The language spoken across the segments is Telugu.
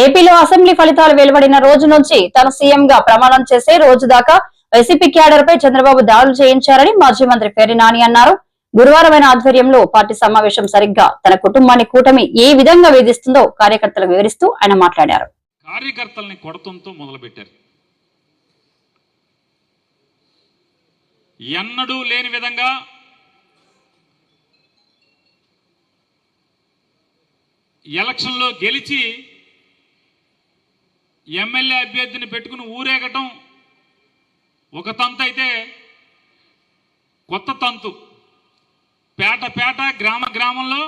ఏపీలో అసెంబ్లీ ఫలితాలు వెలువడిన రోజు నుంచి తాను సీఎంగా ప్రమాణం చేసే రోజు దాకా వైసీపీ క్యాడర్ పై చంద్రబాబు దాడులు చేయించారని మాజీ మంత్రి పేర్ని నాని అన్నారు. గురువారం ఆయన ఆధ్వర్యంలో పార్టీ సమావేశం సరిగ్గా తన కుటుంబాన్ని కూటమి ఏ విధంగా వేధిస్తుందో కార్యకర్తలకు వివరిస్తూ ఆయన మాట్లాడారు. కార్యకర్తల్ని కొడతంతో మొదలుపెట్టారు. ఎన్నడూ లేని విధంగా ఎలక్షన్లో గెలిచి ఎమ్మెల్యే అభ్యర్థిని పెట్టుకుని ఊరేగటం ఒక తంతు అయితే, కొత్త తంతు పేట పేట గ్రామ గ్రామంలో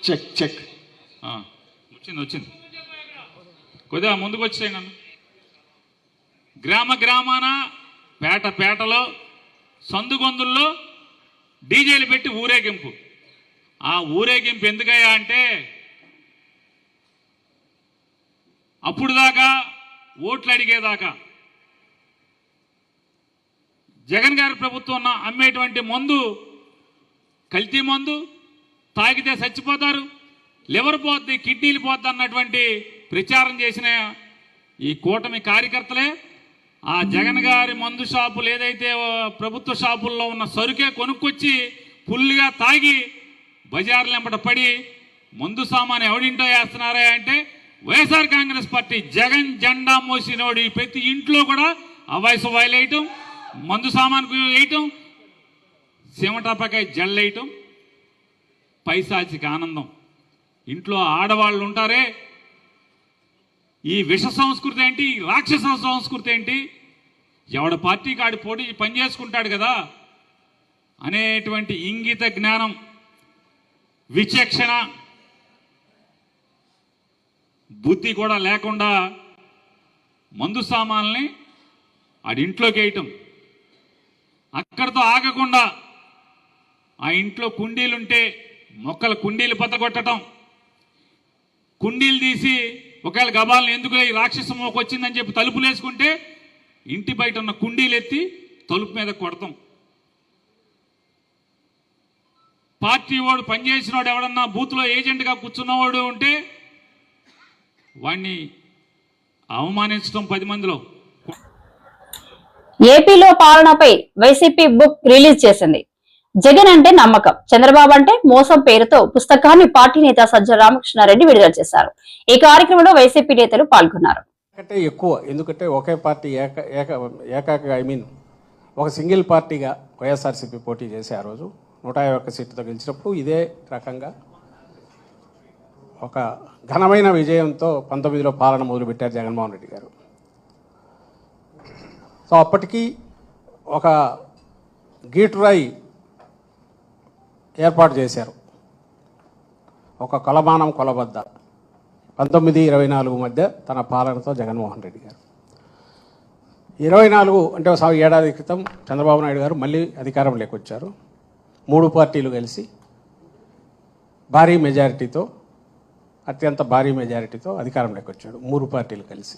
చెక్ చెక్ వచ్చింది కొద్దిగా ముందుకు వచ్చాయి. నన్ను గ్రామ గ్రామాన పేట పేటలో సందుగొందుల్లో డీజేలు పెట్టి ఊరేగింపు. ఆ ఊరేగింపు ఎందుకయ్యా అంటే, అప్పుడు దాకా ఓట్లు అడిగేదాకా జగన్ గారి ప్రభుత్వం అమ్మేటువంటి మందు కల్తీ మందు, తాగితే చచ్చిపోతారు, లివర్ పోద్ది, కిడ్నీలు పోద్ది అన్నటువంటి ప్రచారం చేసిన ఈ కూటమి కార్యకర్తలే ఆ జగన్ గారి మందు షాపులు ఏదైతే ప్రభుత్వ షాపుల్లో ఉన్న సరుకే కొనుక్కొచ్చి ఫుల్గా తాగి బజార్లెంబట పడి మందు సామాను ఎవడింటో వేస్తున్నారా అంటే, వైఎస్ఆర్ కాంగ్రెస్ పార్టీ జగన్ జెండా మోసినోడి ప్రతి ఇంట్లో కూడా ఆ వయసు వేయటం, మందు సామాను వేయటం, సిమటాపకాయ జల్లేయటం, పైశాచిక ఆనందం. ఇంట్లో ఆడవాళ్ళు ఉంటారే, ఈ విష సంస్కృతి ఏంటి, ఈ రాక్షస సంస్కృతి ఏంటి, ఎవడ పార్టీకి ఆడి పోటీ పనిచేసుకుంటాడు కదా అనేటువంటి ఇంగిత జ్ఞానం, విచక్షణ, బుద్ధి కూడా లేకుండా మందు సామాన్ని ఆడింట్లోకి వేయటం. అక్కడితో ఆగకుండా ఆ ఇంట్లో కుండీలుంటే మొక్కల కుండీలు బద్దగొట్టడం, కుండీలు తీసి ఒకవేళ గబాలను ఎందుకు ఈ రాక్షస మోక వచ్చిందని చెప్పి తలుపులు వేసుకుంటే ఇంటి బయట ఉన్న కుండీలు ఎత్తి తలుపు మీద కొడతాం. పార్టీ వాడు పనిచేసినవాడు ఎవడన్నా బూత్లో ఏజెంట్గా కూర్చున్నవాడు ఉంటే వాడిని అవమానించడం 10 మందిలో. ఏపీలో పాలనపై వైసీపీ బుక్ రిలీజ్ చేసింది. జగన్ అంటే నమ్మకం, చంద్రబాబు అంటే మోసం పేరుతో పుస్తకాన్ని పార్టీ నేత సజ్జల రామకృష్ణారెడ్డి విడుదల చేశారు. ఈ కార్యక్రమంలో వైసీపీ నేతలు పాల్గొన్నారు. ఎక్కువ ఎందుకంటే ఒకే పార్టీ ఒక సింగిల్ పార్టీగా వైఎస్ఆర్సీపీ పోటీ చేసి ఆ రోజు 151 సీట్లతో గెలిచినప్పుడు ఇదే రకంగా ఒక ఘనమైన విజయంతో 19లో పాలన మొదలుపెట్టారు జగన్మోహన్ రెడ్డి గారు. సో అప్పటికి ఒక గీటురాయి ఏర్పాటు చేశారు, ఒక కొలమానం కొలబద్ద 19-24 మధ్య తన పాలనతో జగన్మోహన్ రెడ్డి గారు. 24 అంటే ఏడాది క్రితం చంద్రబాబు నాయుడు గారు మళ్ళీ అధికారంలోకి వచ్చారు. 3 పార్టీలు కలిసి భారీ మెజారిటీతో, అత్యంత భారీ మెజారిటీతో అధికారంలోకి వచ్చాడు. 3 పార్టీలు కలిసి.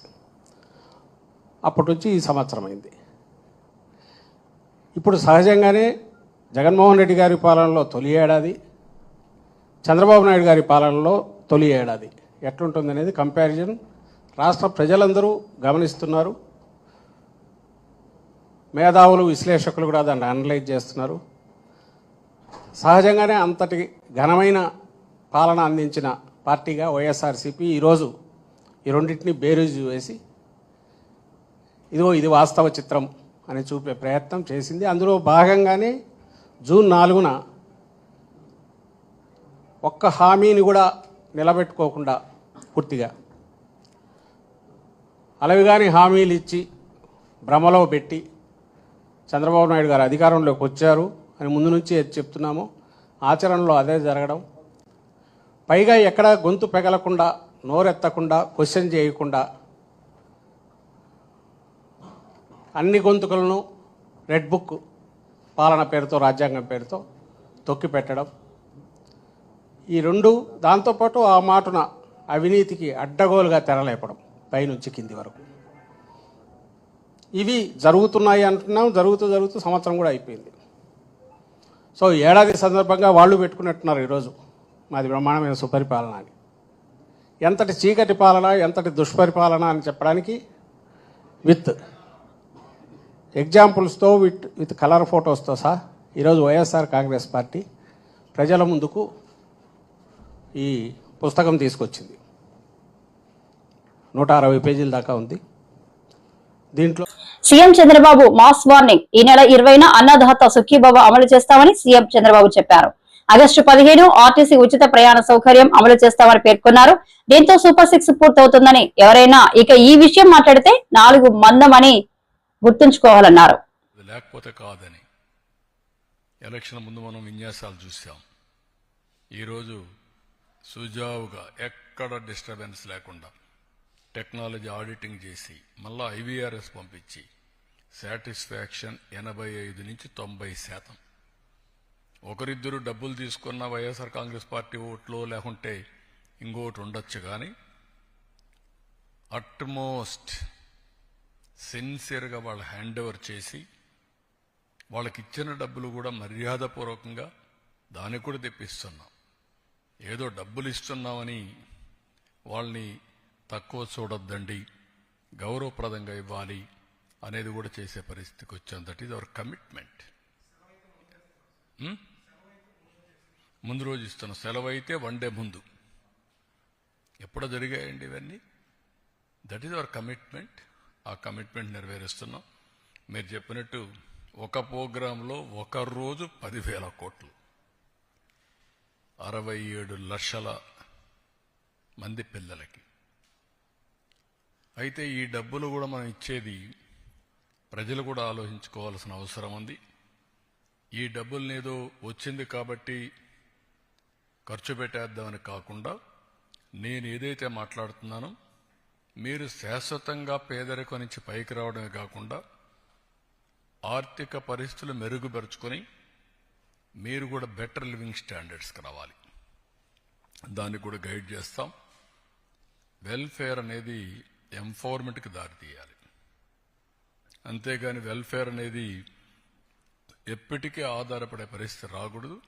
అప్పటి నుంచి ఈ సంవత్సరం అయింది. ఇప్పుడు సహజంగానే జగన్మోహన్ రెడ్డి గారి పాలనలో తొలి ఏడాది, చంద్రబాబు నాయుడు గారి పాలనలో తొలి ఏడాది ఎట్లుంటుంది అనేది కంపారిజన్ రాష్ట్ర ప్రజలందరూ గమనిస్తున్నారు. మేధావులు, విశ్లేషకులు కూడా దాన్ని అనలైజ్ చేస్తున్నారు. సహజంగానే అంతటి ఘనమైన పాలన అందించిన పార్టీగా వైఎస్ఆర్సీపీ ఈరోజు ఈ రెండింటిని బేరీజు వేసి ఇది వాస్తవ చిత్రం అని చూపే ప్రయత్నం చేసింది. అందులో భాగంగానే జూన్ 4న ఒక్క హామీని కూడా నిలబెట్టుకోకుండా పూర్తిగా అలవిగాని హామీలు ఇచ్చి భ్రమలో పెట్టి చంద్రబాబు నాయుడు గారు అధికారంలోకి వచ్చారు అని ముందు నుంచి చెప్తున్నాము. ఆచరణలో అదే జరగడం, పైగా ఎక్కడ గొంతు పెగలకుండా, నోరెత్తకుండా, క్వశ్చన్ చేయకుండా అన్ని గొంతుకలను రెడ్ బుక్ పాలన పేరుతో రాజ్యాంగం పేరుతో తొక్కి పెట్టడం, ఈ రెండు, దాంతోపాటు ఆ మాటున అవినీతికి అడ్డగోలుగా తెరలేపడం పైనుంచి కింది వరకు. ఇవి జరుగుతున్నాయి అంటున్నాం. జరుగుతూ సంవత్సరం కూడా అయిపోయింది. సో ఏడాది సందర్భంగా వాళ్ళు పెట్టుకున్నట్టున్నారు ఈరోజు మాది బ్రహ్మాండమైన సుపరిపాలన అని. ఎంతటి చీకటి పాలన, ఎంతటి దుష్పరిపాలన అని చెప్పడానికి విత్ ఎగ్జాంపుల్స్తో విత్ కలర్ ఫొటోస్తో సహా ఈరోజు వైఎస్ఆర్ కాంగ్రెస్ పార్టీ ప్రజల ముందుకు ఈ పుస్తకం తీసుకొచ్చింది. 160 పేజీల దాకా ఉంది. దీంట్లో సీఎం చంద్రబాబు మాస్ వార్నింగ్. ఈ నెల 20న అన్నదాత సుఖీభవ అమలు చేస్తామని సీఎం చంద్రబాబు చెప్పారు. ఆగస్టు 15 ఆర్టీసీ ఉచిత ప్రయాణ సౌకర్యం అమలు చేస్తామని పేర్కొన్నారు. దీంతో సూపర్ 6 పూర్తవుతుందని, ఎవరైనా ఇక ఈ విషయం మాట్లాడితే 4 మందమని గుర్తుంచుకోవాలన్నారు. లేకపోతే కాదని ఎలక్షన్ ముందు మనం విన్యాసాలు చూసాం. ఈరోజు సుజావుగా ఎక్కడ డిస్టర్బెన్స్ లేకుండా టెక్నాలజీ ఆడిటింగ్ చేసి మళ్ళా ఐవీఆర్ఎస్ పంపించి సాటిస్ఫాక్షన్ 85 నుంచి 90%. ఒకరిద్దరు డబ్బులు తీసుకున్న వైఎస్ఆర్ కాంగ్రెస్ పార్టీ ఓట్లో లేకుంటే ఇంకోటి ఉండొచ్చు, కానీ అట్మోస్ట్ సిన్సియర్గా వాళ్ళు హ్యాండ్ ఓవర్ చేసి వాళ్ళకి ఇచ్చిన డబ్బులు కూడా మర్యాదపూర్వకంగా దానికి కూడా తెప్పిస్తున్నాం. ఏదో డబ్బులు ఇస్తున్నామని వాళ్ళని తక్కువ చూడొద్దండి, గౌరవప్రదంగా ఇవ్వాలి అనేది కూడా చేసే పరిస్థితికి వచ్చాం. That is our commitment. ముందు రోజు ఇస్తున్న సెలవు అయితే 1 డే ముందు ఎప్పుడో జరిగాయండి ఇవన్నీ. That is our commitment. ఆ కమిట్మెంట్ నెరవేరుస్తున్నాం. మీరు చెప్పినట్టు ఒక ప్రోగ్రాంలో ఒక రోజు 10,000 కోట్లు, 67 లక్షల మంది పిల్లలకి. అయితే ఈ డబ్బులు కూడా మనం ఇచ్చేది ప్రజలు కూడా ఆలోచించుకోవాల్సిన అవసరం ఉంది. ఈ డబ్బుల్ని ఏదో వచ్చింది కాబట్టి ఖర్చు పెట్టేద్దామని కాకుండా, నేను ఏదైతే మాట్లాడుతున్నానో మీరు శాశ్వతంగా పేదరికం నుంచి పైకి రావడమే కాకుండా ఆర్థిక పరిస్థితులు మెరుగుపరుచుకొని మీరు కూడా బెటర్ లివింగ్ స్టాండర్డ్స్కి రావాలి. దాన్ని కూడా గైడ్ చేస్తాం. వెల్ఫేర్ అనేది ఎంపవర్మెంట్కి దారితీయాలి. అంతేగాని వెల్ఫేర్ అనేది ఎప్పటికీ ఆధారపడే పరిస్థితి రాకూడదు.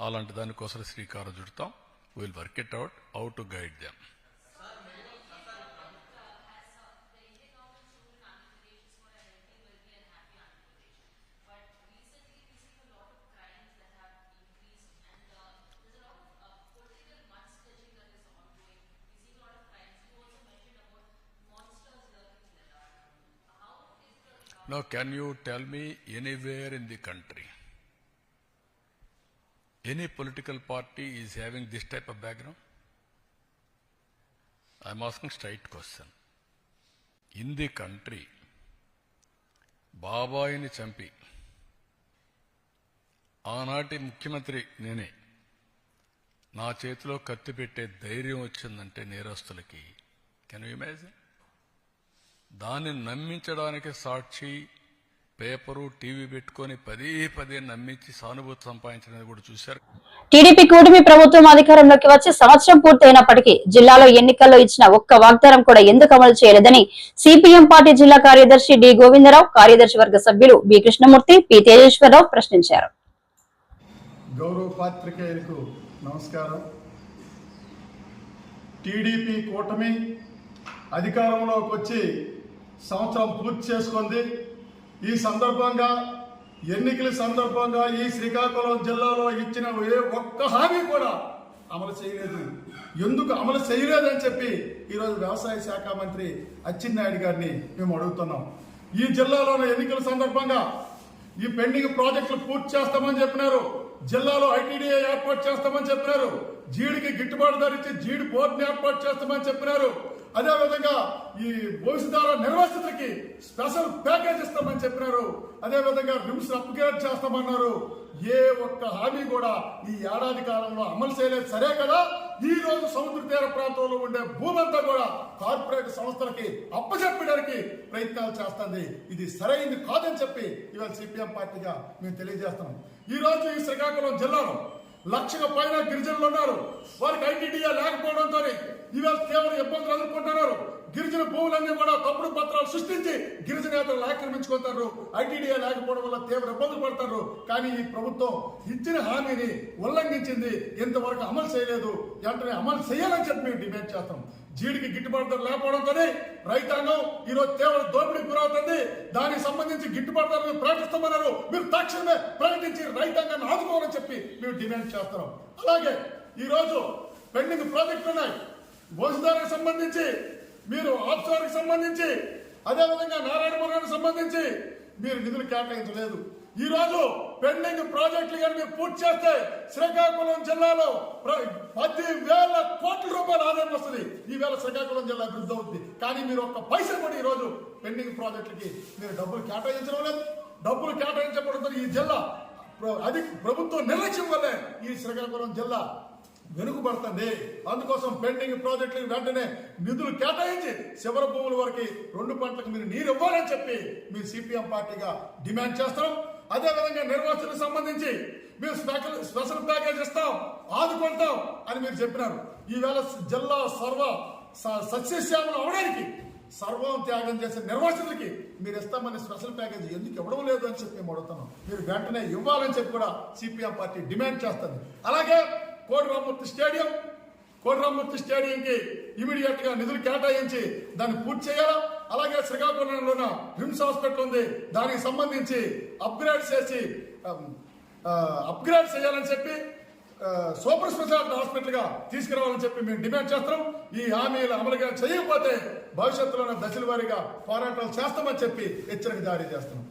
అలాంటి దానికోసం శ్రీకారం చుడతాం. Will work it out how to guide them. Now, can you tell me anywhere in the country, any political party is having this type of background? I am asking straight question. In the country, బాబాయిని చంపి ఆనాటి ముఖ్యమంత్రి నేనే, నా చేతిలో కత్తి పెట్టే ధైర్యం వచ్చిందంటే నేరస్తులకి, కెన్ యూ ఇమాజిన్? దాన్ని నమ్మించడానికి సాక్షి పేపరు టీవీ పెట్టుకొని పదే నమ్మించి సానుభూతి సంపాదించడానికి కూడా చూశారు. టీడీపీ కూటమి ప్రభుత్వం అధికారంలోకి వచ్చి సంవత్సరం పూర్తయినప్పటికీ జిల్లాలో ఎన్నికల్లో ఇచ్చిన ఒక్క వాగ్దానం కూడా ఎందుకు అమలు చేయలేదని సిపిఎం పార్టీ జిల్లా కార్యదర్శి డి గోవిందరావు, కార్యదర్శి వర్గ సభ్యులు బి కృష్ణమూర్తి, పి తేజేశ్వరరావు ప్రశ్నించారు. గౌరవ పాత్రికేయులకు నమస్కారం. టీడీపీ కూటమి అధికారంలోకి వచ్చి సంవత్సరం పూర్తి చేసుకుంది. ఈ సందర్భంగా ఎన్నికల సందర్భంగా ఈ శ్రీకాకుళం జిల్లాలో ఇచ్చిన ఏ ఒక్క హామీ కూడా అమలు చేయలేదు. ఎందుకు అమలు చేయలేదని చెప్పి ఈరోజు వ్యవసాయ శాఖ మంత్రి అచ్చెన్నాయుడు గారిని మేము అడుగుతున్నాం. ఈ జిల్లాలోని ఎన్నికల సందర్భంగా ఈ పెండింగ్ ప్రాజెక్టులు పూర్తి చేస్తామని చెప్పినారు. జిల్లాలో ఐటీడీఏ ఏర్పాటు చేస్తామని చెప్పినారు. జీడికి గిట్టుబాటు ధర ఇచ్చి జీడి పోర్టుని ఏర్పాటు చేస్తామని చెప్పినారు. అదేవిధంగా ఈ భవిష్యత్తులో నిర్వాసితులకి స్పెషల్ ప్యాకేజ్ ఇస్తామని చెప్పినారు. అదేవిధంగా రిమ్స్ అప్గ్రేడ్ చేస్తామన్నారు. ఏ ఒక్క హామీ కూడా ఈ ఏడాది కాలంలో అమలు చేయలేదు. సరే కదా, ఈ రోజు సముద్ర తీర ప్రాంతంలో ఉండే భూమంతా కూడా కార్పొరేట్ సంస్థలకి అప్పచెప్పడానికి ప్రయత్నాలు చేస్తుంది. ఇది సరైనది కాదని చెప్పి ఇవాళ సిపిఎం పార్టీగా మేము తెలియజేస్తున్నాం. ఈ రోజు ఈ శ్రీకాకుళం జిల్లాలో 1,00,000 పైన గిరిజనులు ఉన్నారు. వారికి ఐటీడీఏ లేకపోవడంతో ఇవాళ తీవ్ర ఇబ్బందులు ఎదుర్కొంటున్నారు. గిరిజన భూములన్నీ కూడా తప్పుడు పత్రాలు సృష్టించి గిరిజనేతలు ఆక్రమించుకుంటారు. ఐటీడీఏ లేకపోవడం వల్ల తీవ్ర ఇబ్బందులు పడతారు. కానీ ఈ ప్రభుత్వం ఇచ్చిన హామీని ఉల్లంఘించింది, ఇంతవరకు అమలు చేయలేదు. వెంటనే అమలు చేయాలని చెప్పి మేము డిమాండ్ చేస్తాం. జీడికి గిట్టుబాటు ధర లేకపోవడంతో రైతాంగం ఈరోజు తీవ్ర దోపిడీకి గురవుతుంది. దానికి సంబంధించి గిట్టుబాటు ధరలు ప్రకటిస్తామన్నారు. మీరు తక్షణమే ప్రకటించి రైతాంగాన్ని ఆదుకోవాలని చెప్పి మేము డిమాండ్ చేస్తున్నాం. అలాగే ఈ రోజు పెండింగ్ ప్రాజెక్టులు ఉన్నాయి. భోజనాలకు సంబంధించి మీరు ఆఫ్షోర్కి సంబంధించి అదేవిధంగా నారాయణపురానికి సంబంధించి మీరు నిధులు కేటాయించలేదు. ఈ రోజు పెండింగ్ ప్రాజెక్టులు కానీ మీరు పూర్తి చేస్తే శ్రీకాకుళం జిల్లాలో 10,000 కోట్ల రూపాయల ఆదాయం వస్తుంది. ఈవేళ శ్రీకాకుళం జిల్లా అభివృద్ధి అవుతుంది. కానీ మీరు ఒక్క పైసా కూడా ఈ రోజు పెండింగ్ ప్రాజెక్టులకి మీరు డబ్బులు కేటాయించడం లేదు. డబ్బులు కేటాయించబడుతున్న ఈ జిల్లా అది ప్రభుత్వం నిర్లక్ష్యం వల్లే ఈ శ్రీకాకుళం జిల్లా వెనుకబడుతుంది. అందుకోసం పెండింగ్ ప్రాజెక్టులకు వెంటనే నిధులు కేటాయించి శివర భూముల వరకు 2 పంటలకు మీరు నీరు ఇవ్వాలని చెప్పి మీరు సిపిఎం పార్టీగా డిమాండ్ చేస్తాం. అదేవిధంగా నిర్వాసితులకు సంబంధించి మేము స్పెషల్ ప్యాకేజ్ ఇస్తాం, ఆదుకుంటాం అని మీరు చెప్పినారు. ఈవేళ జిల్లా సస్యశ్యామలం అవడానికి సర్వం త్యాగం చేసిన నిర్వాసితులకి మీరు ఇస్తామని స్పెషల్ ప్యాకేజ్ ఎందుకు ఇవ్వడం లేదు అని చెప్పి మేము అడుగుతున్నాం. మీరు వెంటనే ఇవ్వాలని చెప్పి కూడా సిపిఎం పార్టీ డిమాండ్ చేస్తుంది. అలాగే కోటిరామూర్తి స్టేడియంకి ఇమీడియట్ గా నిధులు కేటాయించి దాన్ని పూర్తి చేయాలా. అలాగే శ్రీకాకుళంలో రిమ్స్ హాస్పిటల్ ఉంది, దానికి సంబంధించి అప్గ్రేడ్ చేయాలని చెప్పి సూపర్ స్పెషాలిటీ హాస్పిటల్ గా తీసుకురావాలని చెప్పి మేము డిమాండ్ చేస్తున్నాం. ఈ హామీలు అమలుగా చేయకపోతే భవిష్యత్తులోనే దశల వారీగా పోరాటాలు చేస్తామని చెప్పి హెచ్చరిక జారీ చేస్తున్నాం.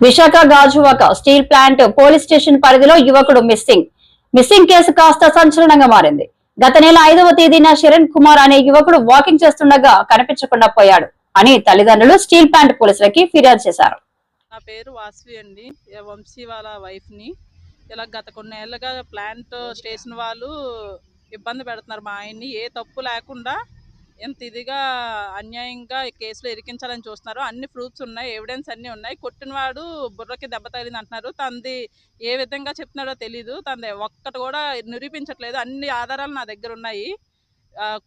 Visakha Gajuwaka steel plant police station పరిధిలో యువకుడు మిస్సింగ్ కేసు కాస్త సంచలనంగా మారింది. గత నెల 5వ తేదీన శరణ్ కుమార్ అనే యువకుడు వాకింగ్ చేస్తుండగా కనిపించకుండా పోయాడు అని తల్లిదండ్రులు స్టీల్ ప్లాంట్ పోలీసులకి ఫిర్యాదు చేశారు. నా పేరు వాసవి అండి, వంశీ వాళ్ళ వైఫ్ ని. ఇలా గత కొన్నేళ్లుగా ప్లాంట్ స్టేషన్ వాళ్ళు ఇబ్బంది పెడుతున్నారు మా ఆయన్ని. ఏ తప్పు లేకుండా ఎంత ఇదిగా అన్యాయంగా ఈ కేసులో ఇరికించాలని చూస్తున్నారు. అన్ని ప్రూఫ్స్ ఉన్నాయి, ఎవిడెన్స్ అన్నీ ఉన్నాయి. కొట్టినవాడు బుర్రకి దెబ్బ తగిలింది అంటున్నారు. తనది ఏ విధంగా చెప్తున్నాడో తెలీదు. తనది ఒక్కటి కూడా నిరూపించట్లేదు. అన్ని ఆధారాలు నా దగ్గర ఉన్నాయి.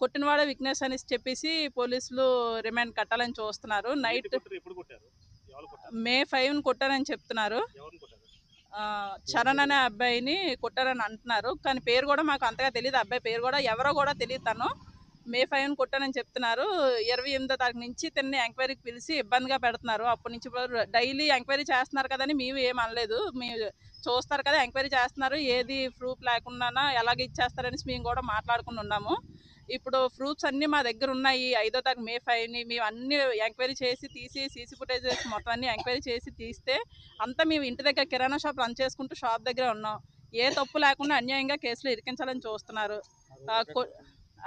కొట్టినవాడే విక్నెస్ అని చెప్పేసి పోలీసులు రిమాండ్ కట్టాలని చూస్తున్నారు. నైట్ May 5 కొట్టారని చెప్తున్నారు. చరణ్ అనే అబ్బాయిని కొట్టారని అంటున్నారు. కానీ పేరు కూడా మాకు అంతగా తెలియదు. అబ్బాయి పేరు కూడా ఎవరో కూడా తెలియదు. తను May 5 కొట్టానని చెప్తున్నారు. 28వ తారీఖు నుంచి తిన్ని ఎంక్వైరీకి పిలిచి ఇబ్బందిగా పెడుతున్నారు. అప్పటి నుంచి డైలీ ఎంక్వైరీ చేస్తున్నారు కదని మేము ఏం అనలేదు. మీరు చూస్తారు కదా ఎంక్వైరీ చేస్తున్నారు, ఏది ప్రూఫ్ లేకుండా ఎలాగ ఇచ్చేస్తారని మేము కూడా మాట్లాడుకుని ఉన్నాము. ఇప్పుడు ప్రూఫ్స్ అన్నీ మా దగ్గర ఉన్నాయి. 5వ తారీఖు May 5ని మేము అన్ని ఎంక్వైరీ చేసి తీసి సీసీ ఫుటేజ్ మొత్తం అన్ని ఎంక్వైరీ చేసి తీస్తే అంతా మేము ఇంటి దగ్గర కిరాణా షాప్ రన్ చేసుకుంటూ షాప్ దగ్గర ఉన్నాం. ఏ తప్పు లేకుండా అన్యాయంగా కేసులు ఇరికించాలని చూస్తున్నారు.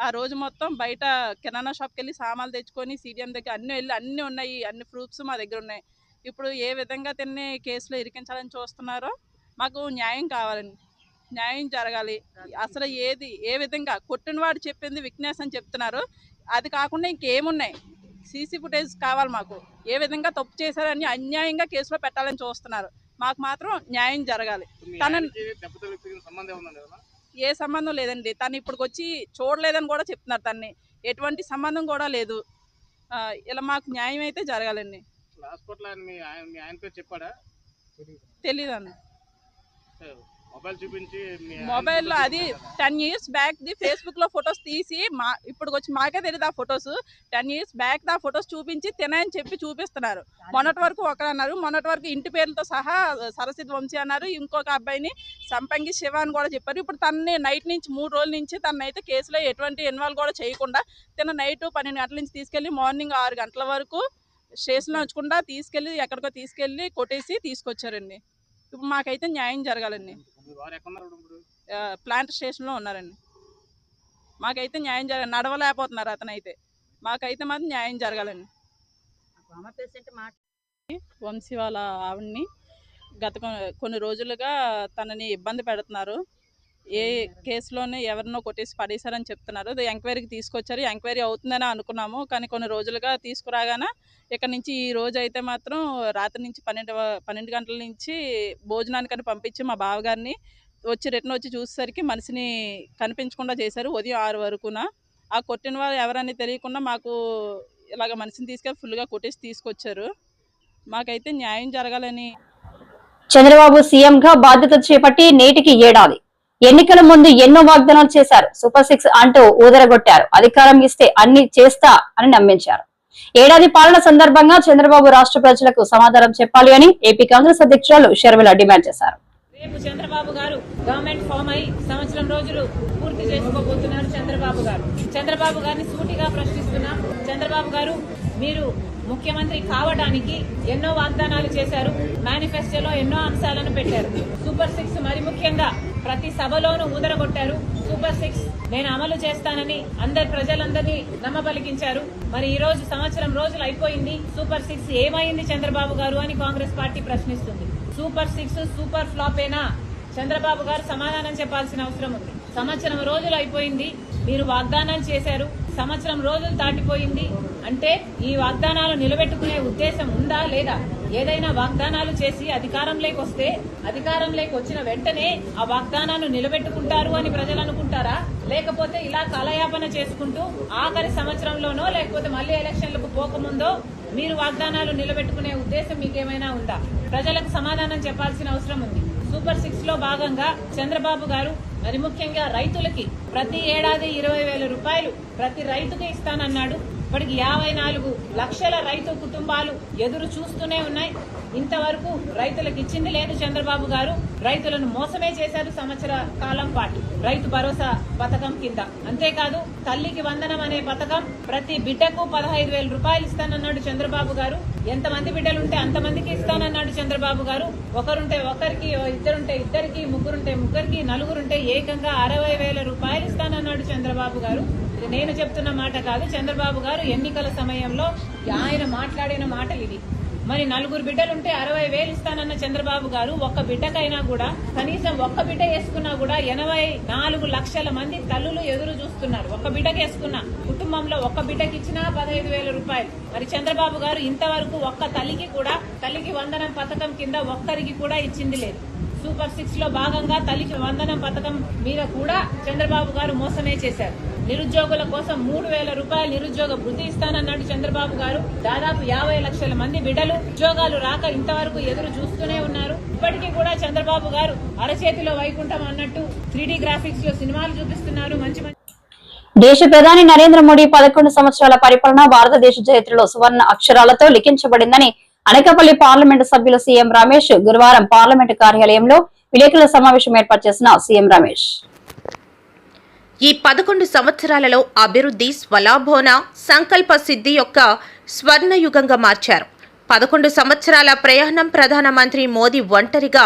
ఆ రోజు మొత్తం బయట కిరాణా షాప్కి వెళ్ళి సామాన్లు తెచ్చుకొని సీడీఎం దగ్గర అన్నీ ఉన్నాయి. అన్ని ప్రూఫ్స్ మా దగ్గర ఉన్నాయి. ఇప్పుడు ఏ విధంగా తిన్ని కేసులో ఇరికించాలని చూస్తున్నారో మాకు న్యాయం కావాలండి. న్యాయం జరగాలి. అసలు ఏ విధంగా కొట్టినవాడు చెప్పింది విక్నెస్ అని చెప్తున్నారు. అది కాకుండా ఇంకేమున్నాయి, సీసీ ఫుటేజ్ కావాలి మాకు. ఏ విధంగా తప్పు చేశారని అన్యాయంగా కేసులో పెట్టాలని చూస్తున్నారు. మాకు మాత్రం న్యాయం జరగాలి. ఏ సంబంధం లేదండి. తను ఇప్పటికి వచ్చి చూడలేదని కూడా చెప్తున్నారు. తన్ని ఎటువంటి సంబంధం కూడా లేదు. ఇలా మాకు న్యాయం అయితే జరగాలండి. తెలీదు అన్న. మొబైల్లో అది 10 years బ్యాక్ ది ఫేస్బుక్ లో ఫొటోస్ తీసి ఇప్పుడు వచ్చి మాకే తెలియదు ఆ ఫొటోస్. 10 years బ్యాక్ ఆ ఫొటోస్ చూపించి తినని చెప్పి చూపిస్తున్నారు. మొన్నటి వరకు ఒకరు అన్నారు, మొన్నటి వరకు ఇంటి పేర్లతో సహా సరస్వతి వంశీ అన్నారు. ఇంకొక అబ్బాయిని సంపంగి శివ అని కూడా చెప్పారు. ఇప్పుడు తనని నైట్ నుంచి 3 రోజుల నుంచి తనైతే కేసులో ఎటువంటి ఇన్వాల్వ్ కూడా చేయకుండా తిన నైట్ 12 గంటల నుంచి తీసుకెళ్లి మార్నింగ్ 6 గంటల వరకు స్టేషన్లో ఉంచకుండా తీసుకెళ్లి ఎక్కడికో తీసుకెళ్లి కొట్టేసి తీసుకొచ్చారండి. ఇప్పుడు మాకైతే న్యాయం జరగాలండి. ప్లాంట్ స్టేషన్లో ఉన్నారండి. మాకైతే న్యాయం జరగాలి. నడవలేకపోతున్నారు అతనైతే. మాకైతే మాత్రం న్యాయం జరగాలండి. వంశీ వాళ్ళ ఆవిడ్ని గత కొన్ని రోజులుగా తనని ఇబ్బంది పెడుతున్నారు. ఏ కేసులోనే ఎవరినో కొట్టేసి పడేశారని చెప్తున్నారు. అది ఎంక్వైరీకి తీసుకొచ్చారు. ఎంక్వైరీ అవుతుందని అనుకున్నాము. కానీ కొన్ని రోజులుగా తీసుకురాగానే ఇక్కడ నుంచి ఈ రోజు అయితే మాత్రం రాత్రి నుంచి 12 గంటల నుంచి భోజనానికని పంపించి మా బావగారిని రిటర్న్ వచ్చి చూసేసరికి మనిషిని కనిపించకుండా చేశారు. ఉదయం 6 వరకున. ఆ కొట్టిన వారు ఎవరని తెలియకుండా మాకు ఇలాగ మనిషిని తీసుకెళ్ళి ఫుల్గా కొట్టేసి తీసుకొచ్చారు. మాకైతే న్యాయం జరగాలని. చంద్రబాబు సీఎం గా బాధ్యత చేపట్టి నేటికి ఏడాది. ఎన్నికల ముందు ఎన్నో వాగ్దానాలు చేశారు. సూపర్ 6 అంటూ ఊదరగొట్టారు. అధికారం ఇస్తే అన్ని చేస్తా అని నమ్మించారు. ఏడాది పాలన సందర్భంగా చంద్రబాబు రాష్ట్ర ప్రజలకు సమాధానం చెప్పాలి అని ఏపీ కాంగ్రెస్ అధ్యక్షురాలు షర్మిల డిమాండ్ చేశారు. రేపు చంద్రబాబు గారు గవర్నమెంట్ ఫామ్ అయి సంవత్సరం రోజులు పూర్తి చేసుకోబోతున్నారు. చంద్రబాబు గారిని సూటిగా ప్రశ్నిస్తున్నాం. చంద్రబాబు గారు, మీరు ముఖ్యమంత్రి కావడానికి ఎన్నో వాగ్దానాలు చేశారు. మేనిఫెస్టోలో ఎన్నో అంశాలను పెట్టారు. సూపర్ 6 మరి ముఖ్యంగా ప్రతి సభలోనూ ఊదరగొట్టారు. సూపర్ 6 నేను అమలు చేస్తానని ప్రజలందరినీ నమ్మబలికించారు. మరి ఈ రోజు సంవత్సరం రోజులు అయిపోయింది. సూపర్ 6 ఏమైంది చంద్రబాబు గారు అని కాంగ్రెస్ పార్టీ ప్రశ్నిస్తుంది. సూపర్ 6 సూపర్ ఫ్లాపేనా? చంద్రబాబు గారు సమాధానం చెప్పాల్సిన అవసరం ఉంది. సంవత్సరం రోజులు అయిపోయింది. మీరు వాగ్దానాలు చేశారు. సంవత్సరం రోజులు దాటిపోయింది. అంటే ఈ వాగ్దానాలు నిలబెట్టుకునే ఉద్దేశం ఉందా లేదా? ఏదైనా వాగ్దానాలు చేసి అధికారంలోకి వస్తే అధికారంలోకి వచ్చిన వెంటనే ఆ వాగ్దానాలు నిలబెట్టుకుంటారు అని ప్రజలు అనుకుంటారా? లేకపోతే ఇలా కాలయాపన చేసుకుంటూ ఆఖరి సంవత్సరంలోనో లేకపోతే మళ్లీ ఎలక్షన్లకు పోకముందో మీరు వాగ్దానాలు నిలబెట్టుకునే ఉద్దేశం మీకేమైనా ఉందా? ప్రజలకు సమాధానం చెప్పాల్సిన అవసరం ఉంది. సూపర్ 6 లో భాగంగా చంద్రబాబు గారు మరి ముఖ్యంగా రైతులకి ప్రతి ఏడాది 20,000 రూపాయలు ప్రతి రైతుకి ఇస్తానన్నాడు. ఇప్పటికి 54 లక్షల రైతు కుటుంబాలు ఎదురు చూస్తూనే ఉన్నాయి. ఇంతవరకు రైతులకు ఇచ్చింది లేదు చంద్రబాబు గారు. రైతులను మోసమే చేశారు సంవత్సర కాలం పాటు రైతు భరోసా పథకం కింద. అంతేకాదు తల్లికి వందనం అనే పథకం ప్రతి బిడ్డకు 15,000 రూపాయలు ఇస్తానన్నాడు చంద్రబాబు గారు. ఎంతమంది బిడ్డలుంటే అంతమందికి ఇస్తానన్నాడు చంద్రబాబు గారు. ఒకరుంటే ఒకరికి, ఇద్దరుంటే ఇద్దరికి, ముగ్గురుంటే ముగ్గురికి, నలుగురుంటే ఏకంగా 60,000 రూపాయలు ఇస్తానన్నాడు చంద్రబాబు గారు. ఇది నేను చెప్తున్న మాట కాదు. చంద్రబాబు గారు ఎన్నికల సమయంలో ఆయన మాట్లాడిన మాటలు ఇవి. మరి 4 బిడ్డలుంటే 60,000 ఇస్తానన్న చంద్రబాబు గారు ఒక్క బిడ్డకైనా కూడా కనీసం ఒక్క బిడ్డ వేసుకున్నా కూడా 84 లక్షల మంది తల్లులు ఎదురు చూస్తున్నారు. ఒక్క బిడ్డకి వేసుకున్న కుటుంబంలో ఒక్క బిడ్డకి ఇచ్చినా 15,000 రూపాయలు. మరి చంద్రబాబు గారు ఇంతవరకు ఒక్క తల్లికి వందనం పథకం కింద ఒక్కరికి కూడా ఇచ్చింది లేదు. సూపర్ 6 లో భాగంగా తల్లికి వందనం పథకం మీద కూడా చంద్రబాబు గారు మోసమే చేశారు. నిరుద్యోగుల కోసం 3,000 రూపాయలు నిరుద్యోగ వృద్ధి ఇస్తానన్నాడు చంద్రబాబు గారు. దాదాపు 50 లక్షల మంది బిడ్డలు ఉద్యోగాలు రాక ఇంతవరకు ఎదురు చూస్తూనే ఉన్నారు. ఇప్పటికీ కూడా చంద్రబాబు గారు అరచేతిలో వైకుంఠం అన్నట్టు 3D గ్రాఫిక్స్ లో సినిమాలు చూపిస్తున్నారు. మంచి దేశ ప్రధాని నరేంద్ర మోడీ 11 సంవత్సరాల పరిపాలన భారతదేశ చరిత్రలో సువర్ణ అక్షరాలతో లిఖించబడిందని అనకాపల్లి పార్లమెంటు సభ్యులు సీఎం రమేష్ గురువారం పార్లమెంటు కార్యాలయంలో విలేకరుల సమావేశం ఏర్పాటు చేసిన సీఎం రమేష్ ఈ 11 సంవత్సరాలలో అభివృద్ధి స్వలాభోన సంకల్ప సిద్ధి యొక్క స్వర్ణయుగంగా మార్చారు. 11 సంవత్సరాల ప్రయాణం ప్రధానమంత్రి మోదీ ఒంటరిగా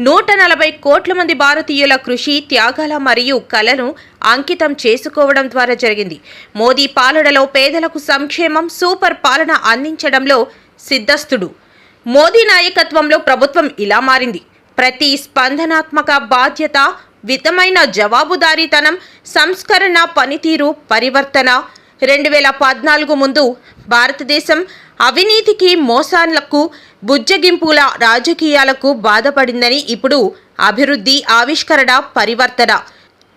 140 కోట్ల మంది భారతీయుల కృషి, త్యాగాల మరియు కళను అంకితం చేసుకోవడం ద్వారా జరిగింది. మోదీ పాలనలో పేదలకు సంక్షేమం, సూపర్ పాలన అందించడంలో సిద్ధస్థుడు. మోదీ నాయకత్వంలో ప్రభుత్వం ఇలా మారింది. ప్రతి స్పందనాత్మక బాధ్యత, వితమైన జవాబుదారీతనం, సంస్కరణ, పనితీరు, పరివర్తన. 2014 ముందు భారతదేశం అవినీతికి, మోసాలకు, బుజ్జగింపుల రాజకీయాలకు బాధపడిందని ఇప్పుడు అభివృద్ధి, ఆవిష్కరణ, పరివర్తన,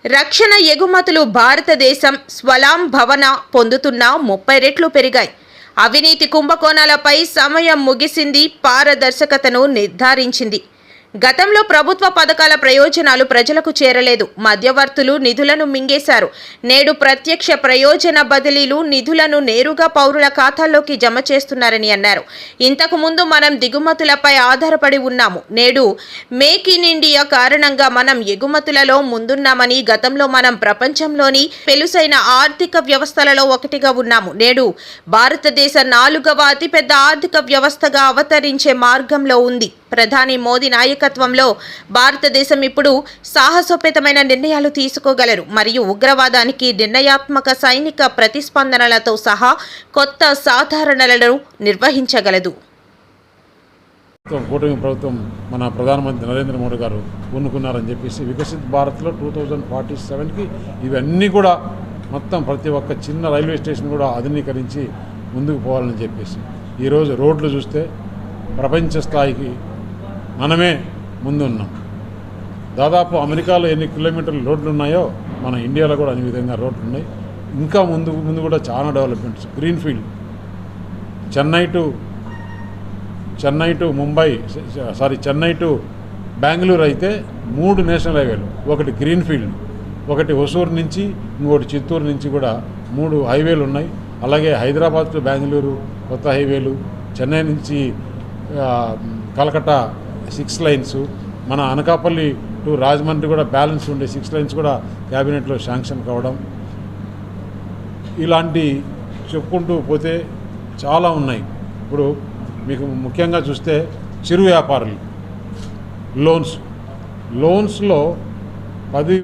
రక్షణ ఎగుమతులు భారతదేశం స్వలాంభవన పొందుతున్న 30 రెట్లు పెరిగాయి. అవినీతి కుంభకోణాలపై సమయం ముగిసింది, పారదర్శకతను నిర్ధారించింది. గతంలో ప్రభుత్వ పథకాల ప్రయోజనాలు ప్రజలకు చేరలేదు. మధ్యవర్తులు నిధులను మింగేశారు. నేడు ప్రత్యక్ష ప్రయోజన బదిలీలు నిధులను నేరుగా పౌరుల ఖాతాల్లోకి జమ చేస్తున్నారని అన్నారు. ఇంతకు ముందు మనం దిగుమతులపై ఆధారపడి ఉన్నాము. నేడు మేక్ ఇన్ ఇండియా కారణంగా మనం ఎగుమతులలో ముందున్నామని, గతంలో మనం ప్రపంచంలోని పెలుసైన ఆర్థిక వ్యవస్థలలో ఒకటిగా ఉన్నాము. నేడు భారతదేశ 4వ అతిపెద్ద ఆర్థిక వ్యవస్థగా అవతరించే మార్గంలో ఉంది. ప్రధాని మోదీ నాయకత్వంలో భారతదేశం ఇప్పుడు సాహసోపేతమైన నిర్ణయాలు తీసుకోగలరు మరియు ఉగ్రవాదానికి నిర్ణయాత్మక సైనిక ప్రతిస్పందనలతో సహా కొత్త సాధారణలను నిర్వహించగలదు. కూటమి ప్రభుత్వం మన ప్రధానమంత్రి నరేంద్ర మోడీ గారు పూనుకున్నారని చెప్పేసి వికసిత్ భారత్లో 2047కి ఇవన్నీ కూడా మొత్తం ప్రతి ఒక్క చిన్న రైల్వే స్టేషన్ కూడా ఆధునీకరించి ముందుకు పోవాలని చెప్పేసి ఈరోజు రోడ్లు చూస్తే ప్రపంచ స్థాయికి మనమే ముందున్నాం. దాదాపు అమెరికాలో ఎన్ని కిలోమీటర్ల రోడ్లు ఉన్నాయో మన ఇండియాలో కూడా అన్ని విధంగా రోడ్లు ఉన్నాయి. ఇంకా ముందు కూడా చాలా developments. Greenfield Chennai to Mumbai Chennai to Bengaluru అయితే 3 నేషనల్ హైవేలు, ఒకటి గ్రీన్ఫీల్డ్, ఒకటి హొసూరు నుంచి, ఇంకోటి చిత్తూరు నుంచి కూడా 3 హైవేలు ఉన్నాయి. అలాగే హైదరాబాద్ టు బెంగళూరు కొత్త హైవేలు, చెన్నై నుంచి కలకట్టా 6 లైన్స్, మన అనకాపల్లి టు రాజమండ్రి కూడా బ్యాలెన్స్ ఉండే 6 లైన్స్ కూడా క్యాబినెట్లో శాంక్షన్ కావడం, ఇలాంటి చెప్పుకుంటూ పోతే చాలా ఉన్నాయి. ఇప్పుడు మీకు ముఖ్యంగా చూస్తే చిరు వ్యాపారులు లోన్స్లో 10